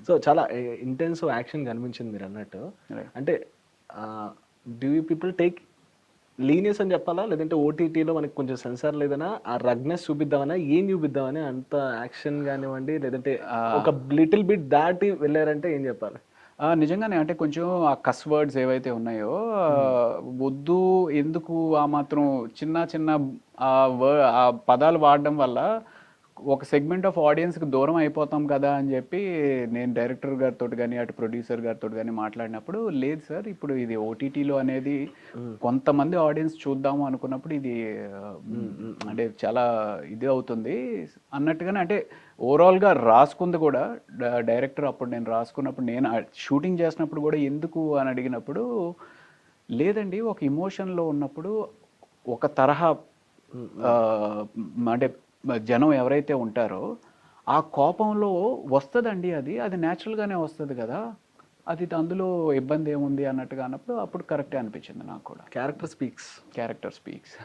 So చాలా intense action కనిపించింది మీరు అన్నట్టు. Right. అంటే డూ యూ పీపుల్ టేక్ లీనియస్ అని చెప్పాలా? లేదంటే ఓటీటీలో మనకి కొంచెం సెన్సార్ లేదనా ఆ రగ్నెస్ చూపిద్దామనా? ఏం చూపిద్దామని అంత యాక్షన్ గానివ్వండి, లేదంటే ఒక లిటిల్ బిట్ దాటి వెళ్ళారంటే ఏం చెప్పాలి? నిజంగానే అంటే కొంచెం ఆ కస్ వర్డ్స్ ఏవైతే ఉన్నాయో వద్దు, ఎందుకు ఆ మాత్రం చిన్న చిన్న ఆ పదాలు వాడడం వల్ల ఒక సెగ్మెంట్ ఆఫ్ ఆడియన్స్కి దూరం అయిపోతాం కదా అని చెప్పి నేను డైరెక్టర్ గారితో కానీ అటు ప్రొడ్యూసర్ గారితో కానీ మాట్లాడినప్పుడు, లేదు సార్ ఇప్పుడు ఇది ఓటీటీలో అనేది కొంతమంది ఆడియన్స్ చూద్దాము అనుకున్నప్పుడు ఇది అంటే చాలా ఇది అవుతుంది అన్నట్టుగానే, అంటే ఓవరాల్గా రాసుకుంది కూడా డైరెక్టర్ అప్పుడు నేను రాసుకున్నప్పుడు, నేను షూటింగ్ చేసినప్పుడు కూడా ఎందుకు అని అడిగినప్పుడు, లేదండి ఒక ఇమోషన్లో ఉన్నప్పుడు ఒక తరహా అంటే జనం ఎవరైతే ఉంటారో ఆ కోపంలో వస్తుందండి, అది న్యాచురల్గానే వస్తుంది కదా, అది అందులో ఇబ్బంది ఏముంది అన్నట్టుగా అన్నప్పుడు అప్పుడు కరెక్టే అనిపించింది నాకు కూడా. Character speaks. Character speaks.